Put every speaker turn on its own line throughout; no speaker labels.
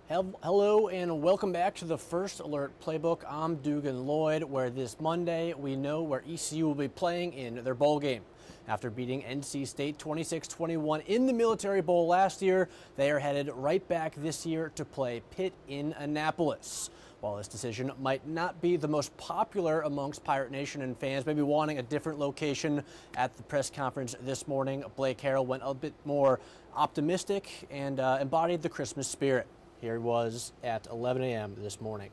Hello and welcome back to the First Alert Playbook. I'm Dugan Lloyd, where this Monday we know where ECU will be playing in their bowl game. After beating NC State 26-21 in the Military Bowl last year, they are headed right back this year to play Pitt in Annapolis. While this decision might not be the most popular amongst Pirate Nation and fans, maybe wanting a different location, at the press conference this morning, Blake Harrell went a bit more optimistic and embodied the Christmas spirit. Here he was at 11 a.m. this morning.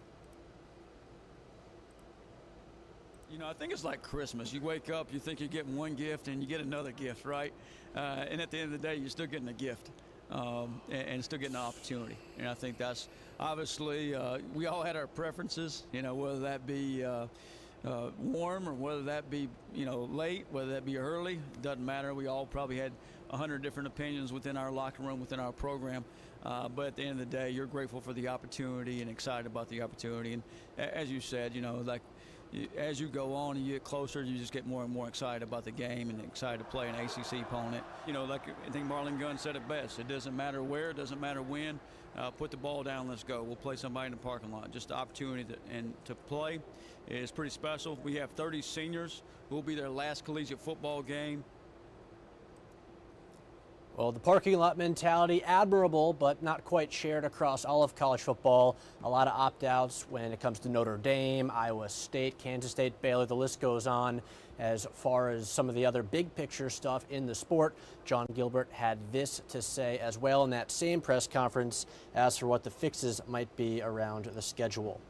You know, I think it's like Christmas. You wake up, you think you're getting one gift, and you get another gift, right? And at the end of the day, you're still getting a gift and still getting an opportunity. And I think that's obviously we all had our preferences, you know, whether that be warm or whether that be, you know, late, whether that be early. It doesn't matter. We all probably had 100 different opinions within our locker room, within our program. But at the end of the day, you're grateful for the opportunity and excited about the opportunity. And as you said, you know, like as you go on and you get closer, you just get more and more excited about the game and excited to play an ACC opponent. You know, like I think Marlon Gunn said it best. It doesn't matter where, it doesn't matter when. Put the ball down, let's go. We'll play somebody in the parking lot. Just the opportunity to play is pretty special. We have 30 seniors who will be their last collegiate football game.
Well, the parking lot mentality, admirable, but not quite shared across all of college football. A lot of opt-outs when it comes to Notre Dame, Iowa State, Kansas State, Baylor. The list goes on as far as some of the other big picture stuff in the sport. John Gilbert had this to say as well in that same press conference as for what the fixes might be around the schedule.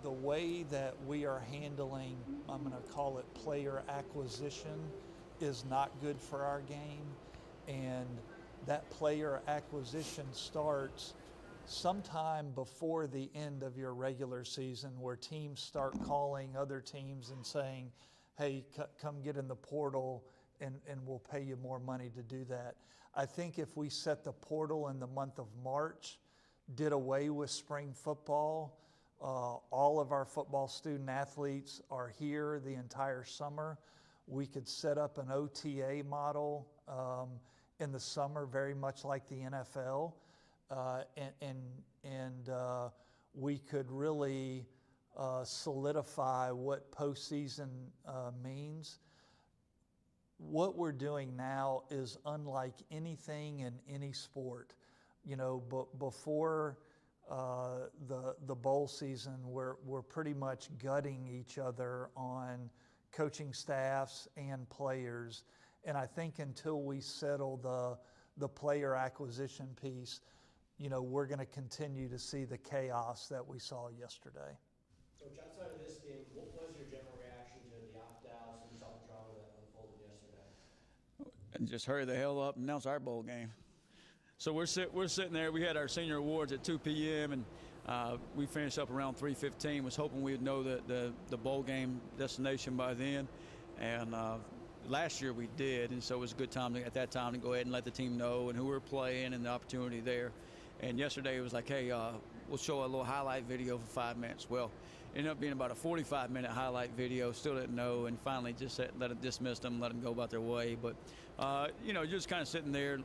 The way that we are handling, I'm going to call it player acquisition, is not good for our game. And that player acquisition starts sometime before the end of your regular season, where teams start calling other teams and saying, hey, come get in the portal and we'll pay you more money to do that. I think if we set the portal in the month of March, did away with spring football, all of our football student athletes are here the entire summer. We could set up an OTA model in the summer, very much like the NFL, and we could really solidify what postseason means. What we're doing now is unlike anything in any sport. You know, before the bowl season, we're pretty much gutting each other on coaching staffs and players. And I think until we settle the player acquisition piece, you know, we're going to continue to see the chaos that we saw yesterday.
Coach, outside of this game, what was your general reaction to the opt-outs and some drama that unfolded yesterday?
Just hurry the hell up and announce our bowl game. So we're sitting there. We had our senior awards at 2 p.m. and we finished up around 3:15. Was hoping we'd know the bowl game destination by then, and last year we did, and so it was a good time at that time to go ahead and let the team know and who we were playing and the opportunity there. And yesterday it was like, hey, we'll show a little highlight video for 5 minutes. Well, it ended up being about a 45-minute highlight video. Still didn't know, and finally just let it dismiss them, let them go about their way. But you know, you're just kind of sitting there,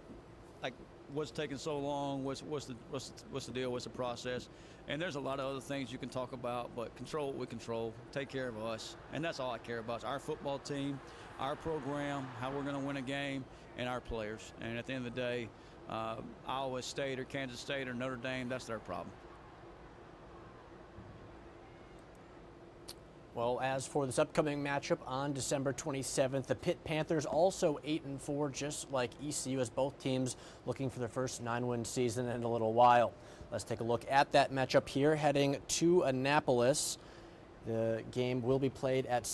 like, what's taking so long? What's the deal? What's the process? And there's a lot of other things you can talk about, but control what we control. Take care of us, and that's all I care about. It's our football team, our program, how we're going to win a game, and our players. And at the end of the day, Iowa State or Kansas State or Notre Dame, that's their problem.
Well, as for this upcoming matchup on December 27th, the Pitt Panthers also 8-4, just like ECU, as both teams looking for their first 9-win season in a little while. Let's take a look at that matchup here, heading to Annapolis. The game will be played at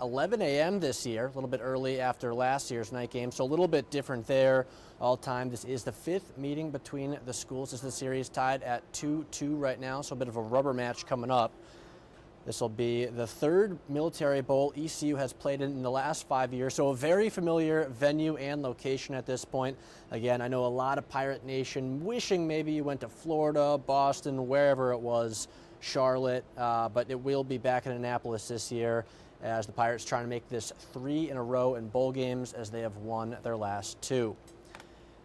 11 a.m. this year, a little bit early after last year's night game, so a little bit different there. All time, this is the 5th meeting between the schools as the series tied at 2-2 right now, so a bit of a rubber match coming up. This will be the 3rd Military Bowl ECU has played in the last 5 years, so a very familiar venue and location at this point. Again, I know a lot of Pirate Nation wishing maybe you went to Florida, Boston, wherever it was, Charlotte, but it will be back in Annapolis this year as the Pirates trying to make this 3 in a row in bowl games as they have won their last 2.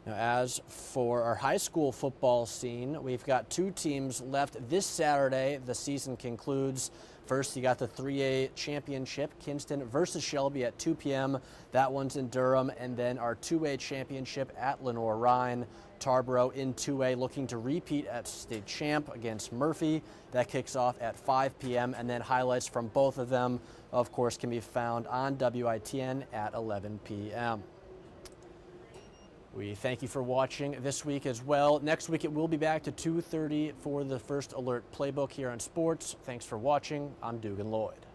Now, as for our high school football scene, we've got 2 teams left this Saturday. The season concludes. First, you got the 3A championship, Kinston versus Shelby at 2 p.m. That one's in Durham. And then our 2A championship at Lenore-Rhine. Tarboro in 2A looking to repeat at state champ against Murphy. That kicks off at 5 p.m. And then highlights from both of them, of course, can be found on WITN at 11 p.m. We thank you for watching this week as well. Next week it will be back to 2:30 for the First Alert Playbook here on Sports. Thanks for watching. I'm Dugan Lloyd.